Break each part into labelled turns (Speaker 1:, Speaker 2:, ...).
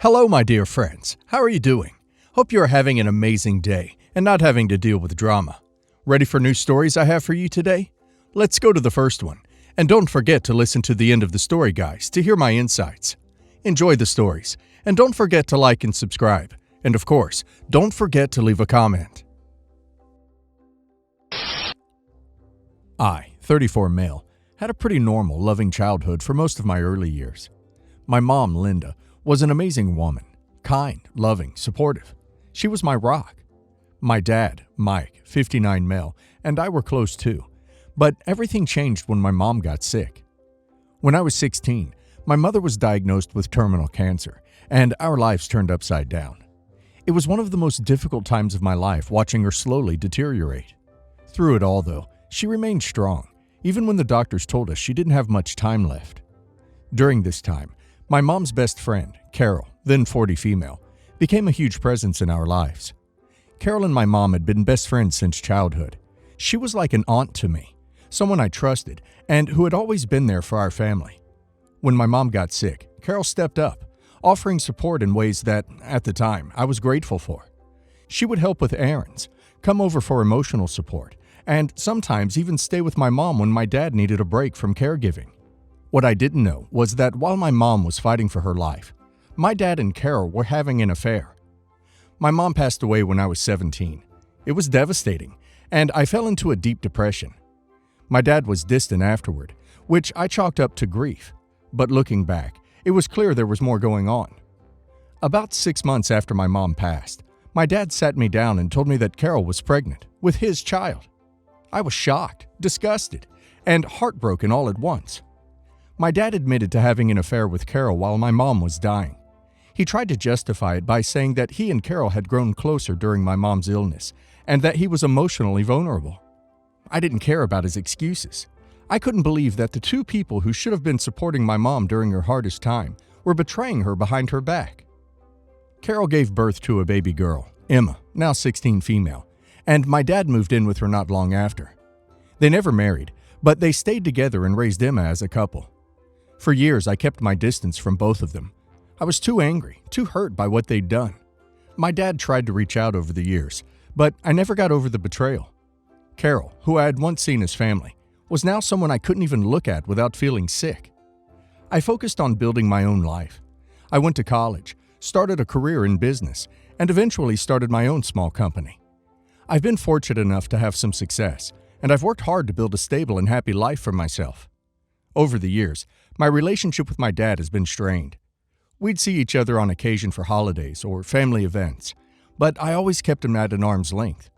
Speaker 1: Hello, my dear friends. How are you doing? Hope you are having an amazing day and not having to deal with drama. Ready for new stories I have for you today? Let's go to the first one. And don't forget to listen to the end of the story, guys, to hear my insights. Enjoy the stories, and don't forget to like and subscribe. And of course, don't forget to leave a comment. I, 34 male, had a pretty normal, loving childhood for most of my early years. My mom, Linda, was an amazing woman, kind, loving, supportive. She was my rock. My dad, Mike, 59 male, and I were close too. But everything changed when my mom got sick. When I was 16, my mother was diagnosed with terminal cancer, and our lives turned upside down. It was one of the most difficult times of my life watching her slowly deteriorate. Through it all, though, she remained strong, even when the doctors told us she didn't have much time left. During this time, my mom's best friend, Carol, then 40 female, became a huge presence in our lives. Carol and my mom had been best friends since childhood. She was like an aunt to me, someone I trusted, and who had always been there for our family. When my mom got sick, Carol stepped up, offering support in ways that, at the time, I was grateful for. She would help with errands, come over for emotional support, and sometimes even stay with my mom when my dad needed a break from caregiving. What I didn't know was that while my mom was fighting for her life, my dad and Carol were having an affair. My mom passed away when I was 17. It was devastating, and I fell into a deep depression. My dad was distant afterward, which I chalked up to grief, but looking back, it was clear there was more going on. About 6 months after my mom passed, my dad sat me down and told me that Carol was pregnant with his child. I was shocked, disgusted, and heartbroken all at once. My dad admitted to having an affair with Carol while my mom was dying. He tried to justify it by saying that he and Carol had grown closer during my mom's illness and that he was emotionally vulnerable. I didn't care about his excuses. I couldn't believe that the two people who should have been supporting my mom during her hardest time were betraying her behind her back. Carol gave birth to a baby girl, Emma, now 16 female, and my dad moved in with her not long after. They never married, but they stayed together and raised Emma as a couple. For years, I kept my distance from both of them. I was too angry, too hurt by what they'd done. My dad tried to reach out over the years, but I never got over the betrayal. Carol, who I had once seen as family, was now someone I couldn't even look at without feeling sick. I focused on building my own life. I went to college, started a career in business, and eventually started my own small company. I've been fortunate enough to have some success, and I've worked hard to build a stable and happy life for myself. Over the years, my relationship with my dad has been strained. We'd see each other on occasion for holidays or family events, but I always kept him at an arm's length.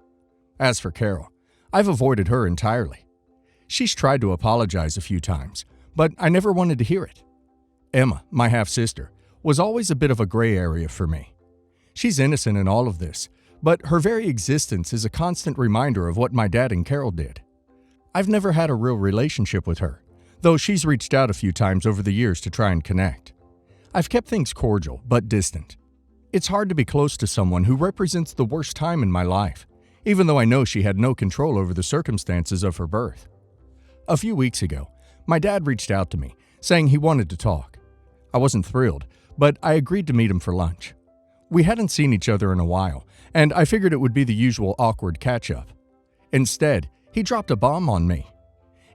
Speaker 1: As for Carol, I've avoided her entirely. She's tried to apologize a few times, but I never wanted to hear it. Emma, my half-sister, was always a bit of a gray area for me. She's innocent in all of this, but her very existence is a constant reminder of what my dad and Carol did. I've never had a real relationship with her, though she's reached out a few times over the years to try and connect. I've kept things cordial, but distant. It's hard to be close to someone who represents the worst time in my life, even though I know she had no control over the circumstances of her birth. A few weeks ago, my dad reached out to me, saying he wanted to talk. I wasn't thrilled, but I agreed to meet him for lunch. We hadn't seen each other in a while, and I figured it would be the usual awkward catch-up. Instead, he dropped a bomb on me.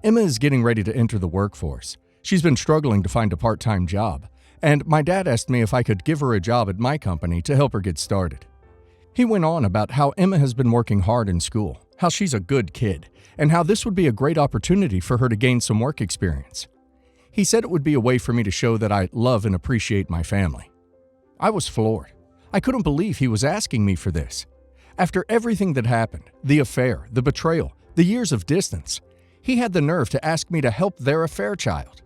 Speaker 1: Emma is getting ready to enter the workforce. She's been struggling to find a part-time job, and my dad asked me if I could give her a job at my company to help her get started. He went on about how Emma has been working hard in school, how she's a good kid, and how this would be a great opportunity for her to gain some work experience. He said it would be a way for me to show that I love and appreciate my family. I was floored. I couldn't believe he was asking me for this. After everything that happened, the affair, the betrayal, the years of distance, he had the nerve to ask me to help their affair child.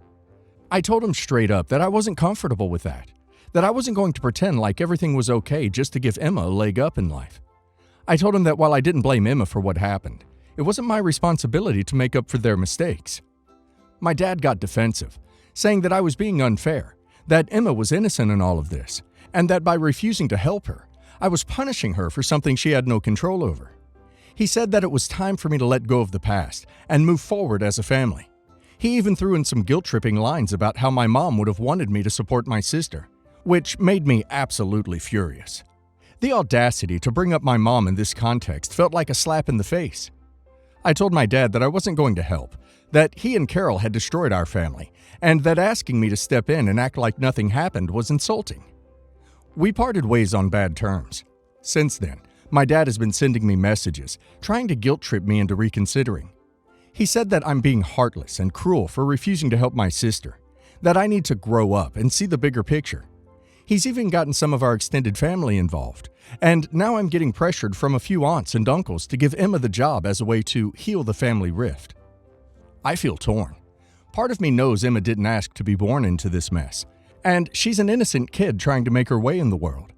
Speaker 1: I told him straight up that I wasn't comfortable with that I wasn't going to pretend like everything was okay just to give Emma a leg up in life. I told him that while I didn't blame Emma for what happened, it wasn't my responsibility to make up for their mistakes. My dad got defensive, saying that I was being unfair, that Emma was innocent in all of this, and that by refusing to help her, I was punishing her for something she had no control over. He said that it was time for me to let go of the past and move forward as a family. He even threw in some guilt-tripping lines about how my mom would have wanted me to support my sister, which made me absolutely furious. The audacity to bring up my mom in this context felt like a slap in the face. I told my dad that I wasn't going to help, that he and Carol had destroyed our family, and that asking me to step in and act like nothing happened was insulting. We parted ways on bad terms. Since then, my dad has been sending me messages, trying to guilt-trip me into reconsidering. He said that I'm being heartless and cruel for refusing to help my sister, that I need to grow up and see the bigger picture. He's even gotten some of our extended family involved, and now I'm getting pressured from a few aunts and uncles to give Emma the job as a way to heal the family rift. I feel torn. Part of me knows Emma didn't ask to be born into this mess, and she's an innocent kid trying to make her way in the world.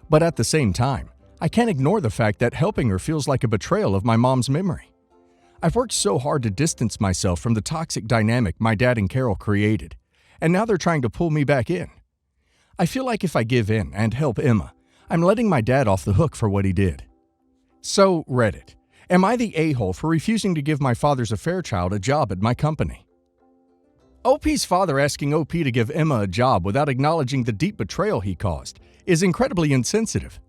Speaker 1: But at the same time, I can't ignore the fact that helping her feels like a betrayal of my mom's memory. I've worked so hard to distance myself from the toxic dynamic my dad and Carol created, and now they're trying to pull me back in. I feel like if I give in and help Emma, I'm letting my dad off the hook for what he did. So, Reddit, am I the a-hole for refusing to give my father's affair child a job at my company? OP's father asking OP to give Emma a job without acknowledging the deep betrayal he caused is incredibly insensitive.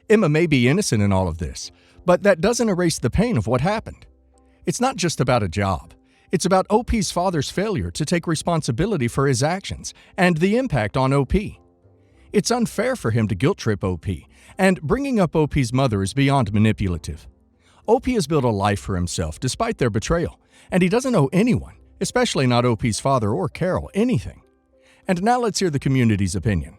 Speaker 1: Emma may be innocent in all of this, but that doesn't erase the pain of what happened. It's not just about a job. It's about OP's father's failure to take responsibility for his actions and the impact on OP. It's unfair for him to guilt-trip OP, and bringing up OP's mother is beyond manipulative. OP has built a life for himself despite their betrayal, and he doesn't owe anyone, especially not OP's father or Carol, anything. And now let's hear the community's opinion.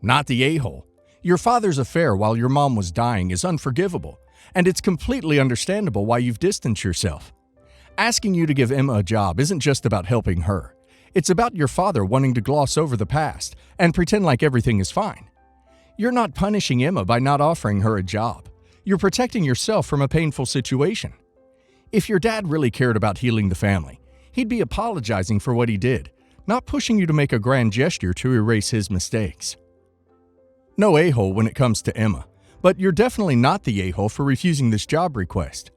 Speaker 1: Not the a-hole. Your father's affair while your mom was dying is unforgivable, and it's completely understandable why you've distanced yourself. Asking you to give Emma a job isn't just about helping her. It's about your father wanting to gloss over the past and pretend like everything is fine. You're not punishing Emma by not offering her a job. You're protecting yourself from a painful situation. If your dad really cared about healing the family, he'd be apologizing for what he did, not pushing you to make a grand gesture to erase his mistakes. No a-hole when it comes to Emma, but you're definitely not the a-hole for refusing this job request.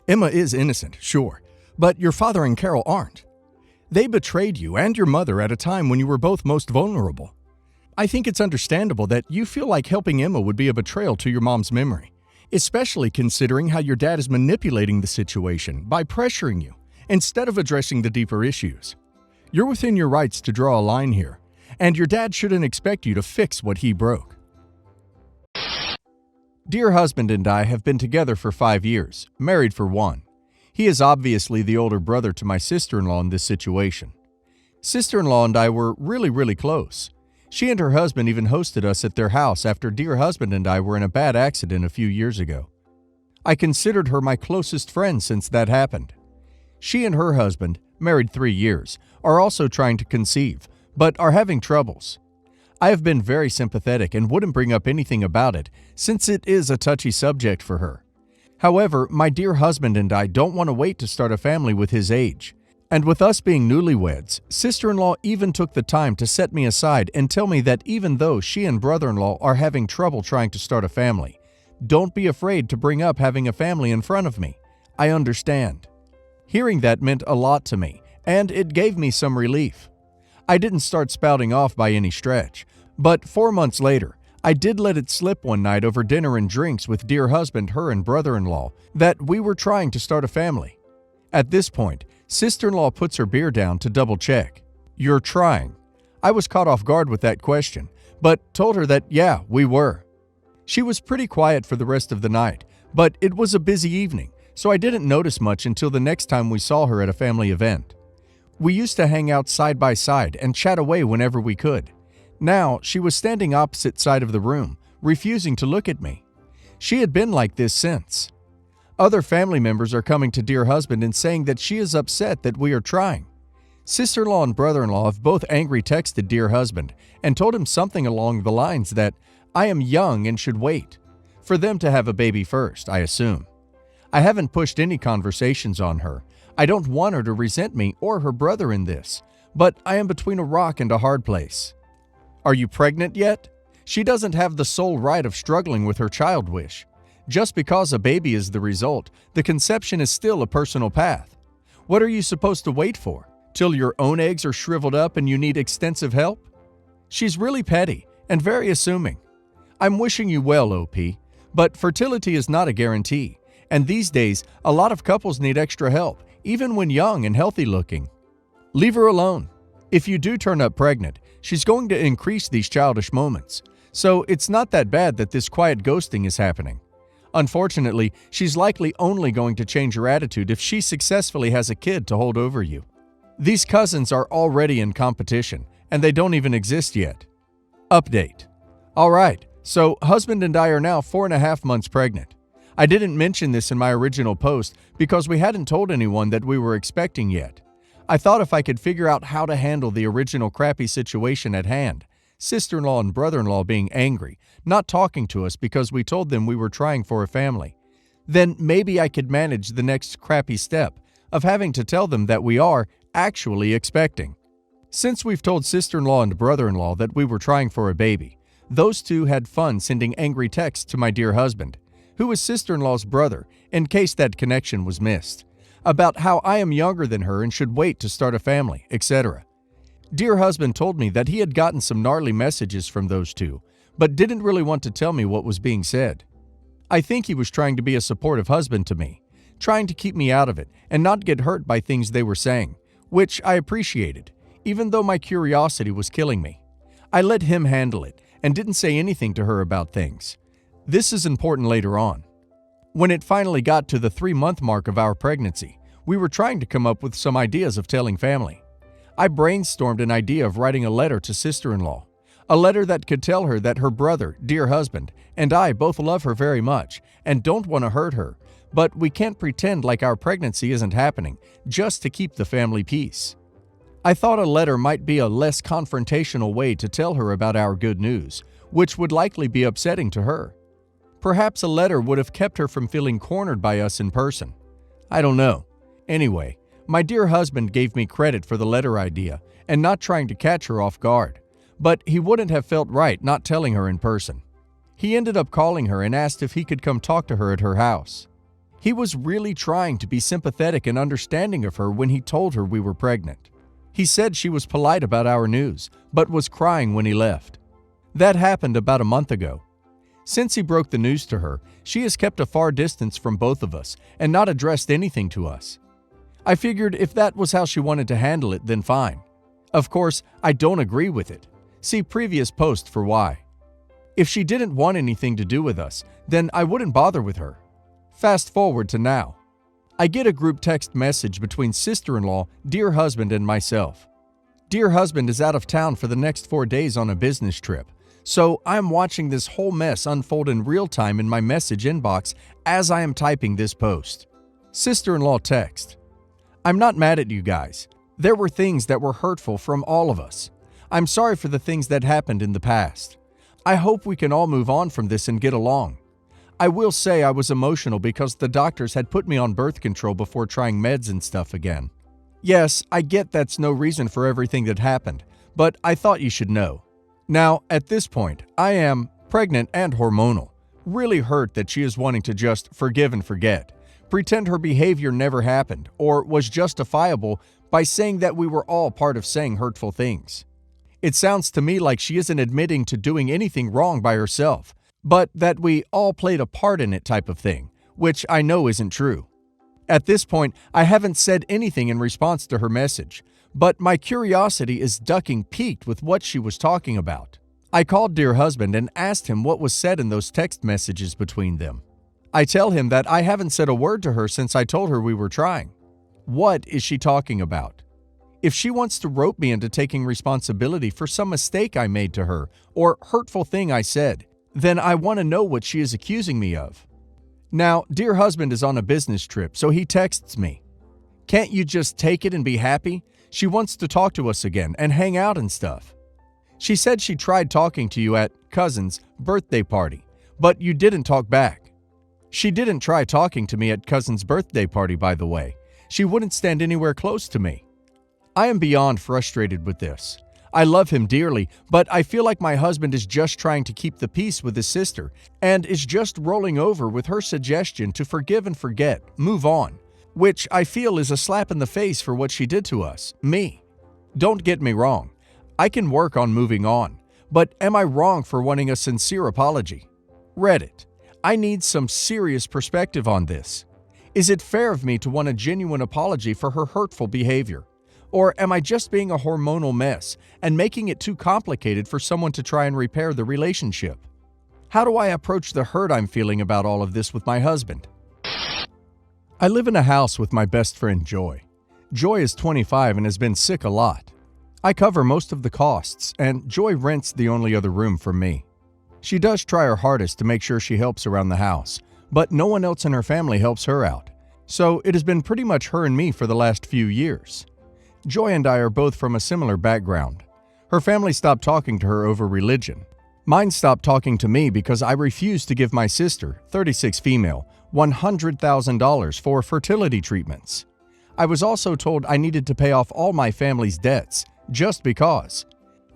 Speaker 1: Emma is innocent, sure, but your father and Carol aren't. They betrayed you and your mother at a time when you were both most vulnerable. I think it's understandable that you feel like helping Emma would be a betrayal to your mom's memory, especially considering how your dad is manipulating the situation by pressuring you instead of addressing the deeper issues. You're within your rights to draw a line here, and your dad shouldn't expect you to fix what he broke. Dear husband and I have been together for 5 years, married for 1. He is obviously the older brother to my sister-in-law in this situation. Sister-in-law and I were really close. She and her husband even hosted us at their house after dear husband and I were in a bad accident a few years ago. I considered her my closest friend since that happened. She and her husband, married 3 years, are also trying to conceive, but are having troubles. I have been very sympathetic and wouldn't bring up anything about it, since it is a touchy subject for her. However, my dear husband and I don't want to wait to start a family with his age. And with us being newlyweds, sister-in-law even took the time to set me aside and tell me that even though she and brother-in-law are having trouble trying to start a family, don't be afraid to bring up having a family in front of me. I understand. Hearing that meant a lot to me, and it gave me some relief. I didn't start spouting off by any stretch, but 4 months later, I did let it slip one night over dinner and drinks with dear husband, her and brother-in-law that we were trying to start a family. At this point, sister-in-law puts her beer down to double-check. You're trying. I was caught off guard with that question, but told her that, yeah, we were. She was pretty quiet for the rest of the night, but it was a busy evening, so I didn't notice much until the next time we saw her at a family event. We used to hang out side by side and chat away whenever we could. Now, she was standing opposite side of the room, refusing to look at me. She had been like this since. Other family members are coming to dear husband and saying that she is upset that we are trying. Sister-in-law and brother-in-law have both angry texted dear husband and told him something along the lines that I am young and should wait. For them to have a baby first, I assume. I haven't pushed any conversations on her. I don't want her to resent me or her brother in this, but I am between a rock and a hard place. Are you pregnant yet? She doesn't have the sole right of struggling with her child wish. Just because a baby is the result, the conception is still a personal path. What are you supposed to wait for? Till your own eggs are shriveled up and you need extensive help? She's really petty, and very assuming. I'm wishing you well, OP, but fertility is not a guarantee, and these days, a lot of couples need extra help, even when young and healthy looking. Leave her alone. If you do turn up pregnant, she's going to increase these childish moments, so it's not that bad that this quiet ghosting is happening. Unfortunately, she's likely only going to change her attitude if she successfully has a kid to hold over you. These cousins are already in competition, and they don't even exist yet. Update. Alright, so husband and I are now 4.5 months pregnant. I didn't mention this in my original post because we hadn't told anyone that we were expecting yet. I thought if I could figure out how to handle the original crappy situation at hand, sister-in-law and brother-in-law being angry, not talking to us because we told them we were trying for a family, then maybe I could manage the next crappy step of having to tell them that we are actually expecting. Since we've told sister-in-law and brother-in-law that we were trying for a baby, those two had fun sending angry texts to my dear husband, who is sister-in-law's brother, in case that connection was missed, about how I am younger than her and should wait to start a family, etc. Dear husband told me that he had gotten some gnarly messages from those two, but didn't really want to tell me what was being said. I think he was trying to be a supportive husband to me, trying to keep me out of it and not get hurt by things they were saying, which I appreciated, even though my curiosity was killing me. I let him handle it and didn't say anything to her about things. This is important later on. When it finally got to the 3-month mark of our pregnancy, we were trying to come up with some ideas of telling family. I brainstormed an idea of writing a letter to sister-in-law, a letter that could tell her that her brother, dear husband, and I both love her very much and don't want to hurt her, but we can't pretend like our pregnancy isn't happening just to keep the family peace. I thought a letter might be a less confrontational way to tell her about our good news, which would likely be upsetting to her. Perhaps a letter would have kept her from feeling cornered by us in person. I don't know. Anyway, my dear husband gave me credit for the letter idea and not trying to catch her off guard, but he wouldn't have felt right not telling her in person. He ended up calling her and asked if he could come talk to her at her house. He was really trying to be sympathetic and understanding of her when he told her we were pregnant. He said she was polite about our news, but was crying when he left. That happened about a month ago. Since he broke the news to her, she has kept a far distance from both of us and not addressed anything to us. I figured if that was how she wanted to handle it, then fine. Of course, I don't agree with it. See previous post for why. If she didn't want anything to do with us, then I wouldn't bother with her. Fast forward to now. I get a group text message between sister-in-law, dear husband, and myself. Dear husband is out of town for the next 4 days on a business trip, so I'm watching this whole mess unfold in real time in my message inbox as I am typing this post. Sister-in-law text. I'm not mad at you guys. There were things that were hurtful from all of us. I'm sorry for the things that happened in the past. I hope we can all move on from this and get along. I will say I was emotional because the doctors had put me on birth control before trying meds and stuff again. Yes, I get that's no reason for everything that happened, but I thought you should know. Now, at this point, I am pregnant and hormonal, really hurt that she is wanting to just forgive and forget, pretend her behavior never happened or was justifiable by saying that we were all part of saying hurtful things. It sounds to me like she isn't admitting to doing anything wrong by herself, but that we all played a part in it type of thing, which I know isn't true. At this point, I haven't said anything in response to her message, but my curiosity is ducking peaked with what she was talking about. I called dear husband and asked him what was said in those text messages between them. I tell him that I haven't said a word to her since I told her we were trying. What is she talking about? If she wants to rope me into taking responsibility for some mistake I made to her or hurtful thing I said, then I want to know what she is accusing me of. Now, dear husband is on a business trip, so he texts me. Can't you just take it and be happy? She wants to talk to us again and hang out and stuff. She said she tried talking to you at cousin's birthday party, but you didn't talk back. She didn't try talking to me at cousin's birthday party, by the way. She wouldn't stand anywhere close to me. I am beyond frustrated with this. I love him dearly, but I feel like my husband is just trying to keep the peace with his sister and is just rolling over with her suggestion to forgive and forget, move on, which I feel is a slap in the face for what she did to us, me. Don't get me wrong. I can work on moving on, But am I wrong for wanting a sincere apology? Reddit. I need some serious perspective on this. Is it fair of me to want a genuine apology for her hurtful behavior? Or am I just being a hormonal mess and making it too complicated for someone to try and repair the relationship? How do I approach the hurt I'm feeling about all of this with my husband? I live in a house with my best friend Joy. Joy is 25 and has been sick a lot. I cover most of the costs, and Joy rents the only other room from me. She does try her hardest to make sure she helps around the house, but no one else in her family helps her out. So it has been pretty much her and me for the last few years. Joy and I are both from a similar background. Her family stopped talking to her over religion. Mine stopped talking to me because I refused to give my sister, 36 female, $100,000 for fertility treatments. I was also told I needed to pay off all my family's debts, just because.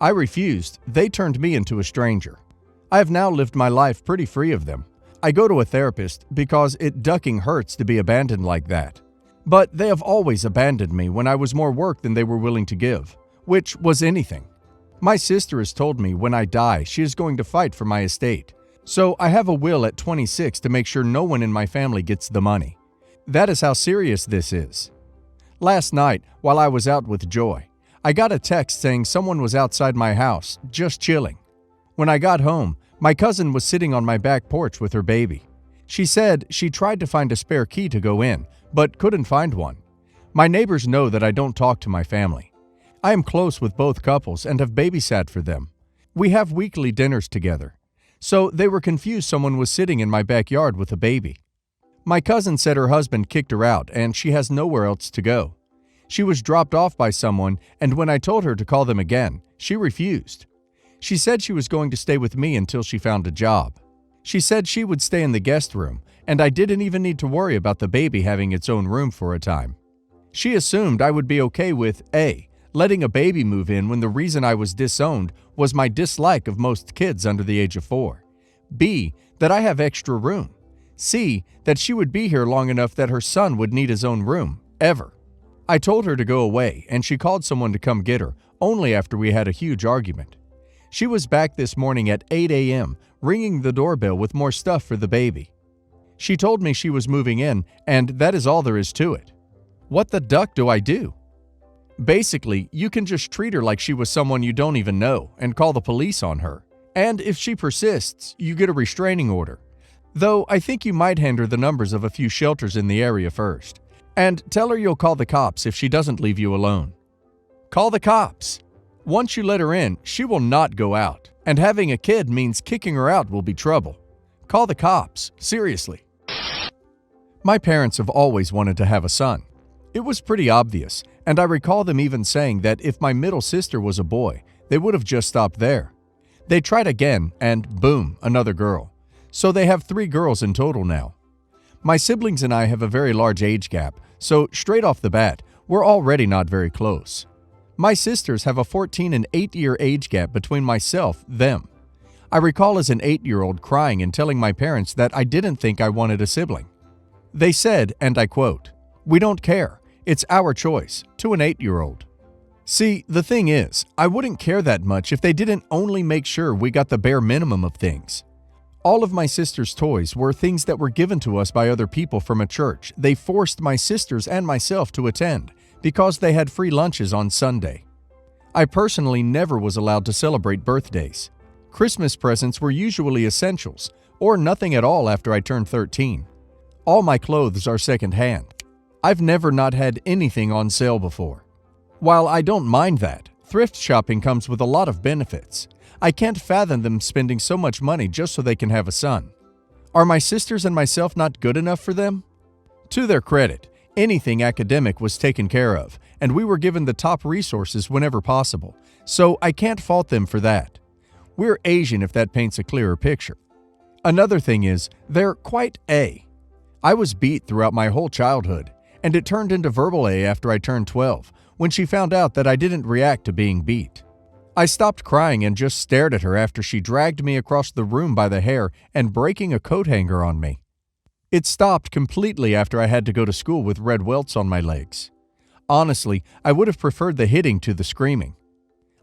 Speaker 1: I refused. They turned me into a stranger. I have now lived my life pretty free of them. I go to a therapist because it ducking hurts to be abandoned like that. But they have always abandoned me when I was more work than they were willing to give, which was anything. My sister has told me when I die she is going to fight for my estate. So I have a will at 26 to make sure no one in my family gets the money. That is how serious this is. Last night, while I was out with Joy, I got a text saying someone was outside my house, just chilling. When I got home, my cousin was sitting on my back porch with her baby. She said she tried to find a spare key to go in, but couldn't find one. My neighbors know that I don't talk to my family. I am close with both couples and have babysat for them. We have weekly dinners together. So they were confused someone was sitting in my backyard with a baby. My cousin said her husband kicked her out and she has nowhere else to go. She was dropped off by someone, and when I told her to call them again, she refused. She said she was going to stay with me until she found a job. She said she would stay in the guest room, and I didn't even need to worry about the baby having its own room for a time. She assumed I would be okay with A, letting a baby move in when the reason I was disowned was my dislike of most kids under the age of 4. B, that I have extra room. C, that she would be here long enough that her son would need his own room, ever. I told her to go away, and she called someone to come get her, only after we had a huge argument. She was back this morning at 8 a.m., ringing the doorbell with more stuff for the baby. She told me she was moving in, and that is all there is to it. What the duck do I do? Basically, you can just treat her like she was someone you don't even know and call the police on her. And if she persists, you get a restraining order. Though I think you might hand her the numbers of a few shelters in the area first. And tell her you'll call the cops if she doesn't leave you alone. Call the cops. Once you let her in, she will not go out. And having a kid means kicking her out will be trouble. Call the cops, seriously. My parents have always wanted to have a son. It was pretty obvious, and I recall them even saying that if my middle sister was a boy, they would have just stopped there. They tried again, and boom, another girl. So they have 3 girls in total now. My siblings and I have a very large age gap, so straight off the bat, we're already not very close. My sisters have a 14 and 8-year age gap between them. I recall as an 8-year-old crying and telling my parents that I didn't think I wanted a sibling. They said, and I quote, "We don't care. It's our choice," to an 8-year-old. See, the thing is, I wouldn't care that much if they didn't only make sure we got the bare minimum of things. All of my sister's toys were things that were given to us by other people from a church they forced my sisters and myself to attend because they had free lunches on Sunday. I personally never was allowed to celebrate birthdays. Christmas presents were usually essentials, or nothing at all after I turned 13. All my clothes are secondhand. I've never not had anything on sale before. While I don't mind that, thrift shopping comes with a lot of benefits. I can't fathom them spending so much money just so they can have a son. Are my sisters and myself not good enough for them? To their credit, anything academic was taken care of, and we were given the top resources whenever possible, so I can't fault them for that. We're Asian if that paints a clearer picture. Another thing is, they're quite A. I was beat throughout my whole childhood, and it turned into verbal A after I turned 12, when she found out that I didn't react to being beat. I stopped crying and just stared at her after she dragged me across the room by the hair and breaking a coat hanger on me. It stopped completely after I had to go to school with red welts on my legs. Honestly, I would have preferred the hitting to the screaming.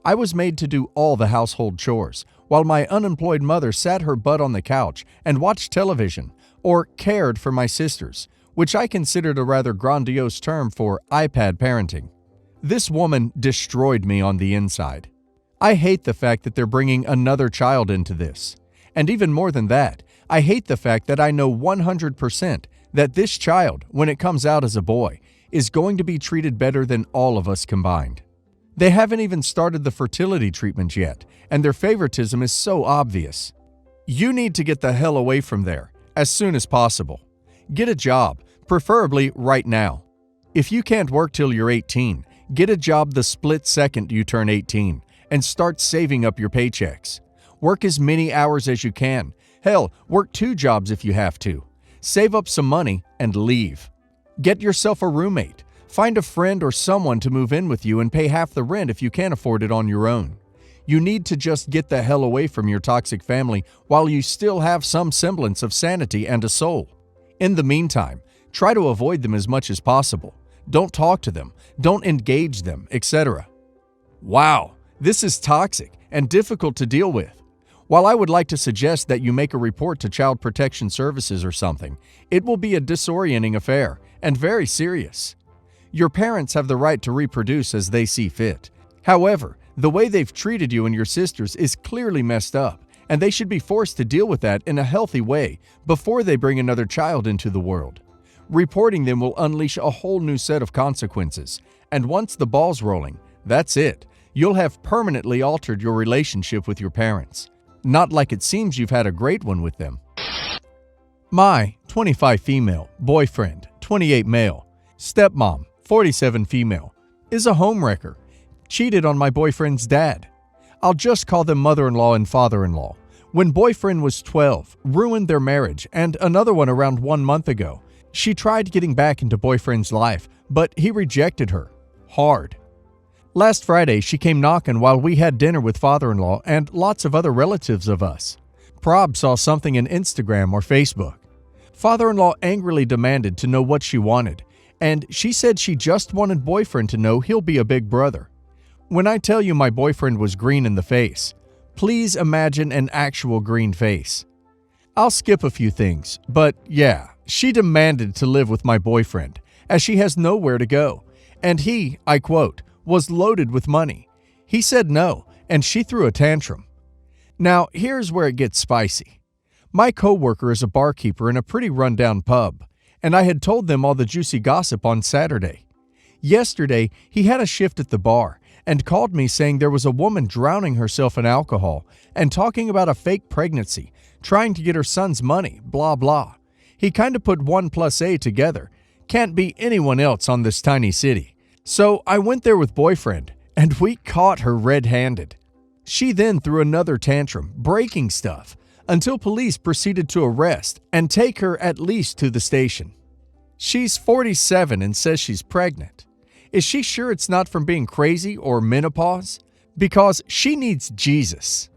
Speaker 1: I was made to do all the household chores, while my unemployed mother sat her butt on the couch and watched television, or cared for my sisters, which I considered a rather grandiose term for iPad parenting. This woman destroyed me on the inside. I hate the fact that they're bringing another child into this. And even more than that, I hate the fact that I know 100% that this child, when it comes out as a boy, is going to be treated better than all of us combined. They haven't even started the fertility treatment yet, and their favoritism is so obvious. You need to get the hell away from there as soon as possible. Get a job, preferably right now. If you can't work till you're 18, get a job the split second you turn 18 and start saving up your paychecks. Work as many hours as you can. Hell, work 2 jobs if you have to. Save up some money and leave. Get yourself a roommate. Find a friend or someone to move in with you and pay half the rent if you can't afford it on your own. You need to just get the hell away from your toxic family while you still have some semblance of sanity and a soul. In the meantime, try to avoid them as much as possible. Don't talk to them, don't engage them, etc. Wow, this is toxic and difficult to deal with. While I would like to suggest that you make a report to Child Protection Services or something, it will be a disorienting affair and very serious. Your parents have the right to reproduce as they see fit. However, the way they've treated you and your sisters is clearly messed up, and they should be forced to deal with that in a healthy way before they bring another child into the world. Reporting them will unleash a whole new set of consequences, and once the ball's rolling, that's it. You'll have permanently altered your relationship with your parents. Not like it seems you've had a great one with them. My 25 female boyfriend, 28 male, stepmom, 47 female, is a homewrecker. Cheated on my boyfriend's dad. I'll just call them mother-in-law and father-in-law. When boyfriend was 12, ruined their marriage, and another one around 1 month ago. She tried getting back into boyfriend's life, but he rejected her. Hard. Last Friday, she came knocking while we had dinner with father-in-law and lots of other relatives of us. Prob saw something in Instagram or Facebook. Father-in-law angrily demanded to know what she wanted, and she said she just wanted boyfriend to know he'll be a big brother. When I tell you my boyfriend was green in the face, please imagine an actual green face. I'll skip a few things, but yeah, she demanded to live with my boyfriend, as she has nowhere to go, and he, I quote, was loaded with money. He said no, and she threw a tantrum. Now, here's where it gets spicy. My coworker is a barkeeper in a pretty rundown pub, and I had told them all the juicy gossip on Saturday. Yesterday, he had a shift at the bar and called me saying there was a woman drowning herself in alcohol and talking about a fake pregnancy, trying to get her son's money, blah blah. He kind of put 1 + A together. Can't be anyone else on this tiny city. So I went there with boyfriend, and we caught her red-handed. She then threw another tantrum, breaking stuff, until police proceeded to arrest and take her at least to the station. She's 47 and says she's pregnant. Is she sure it's not from being crazy or menopause? Because she needs Jesus.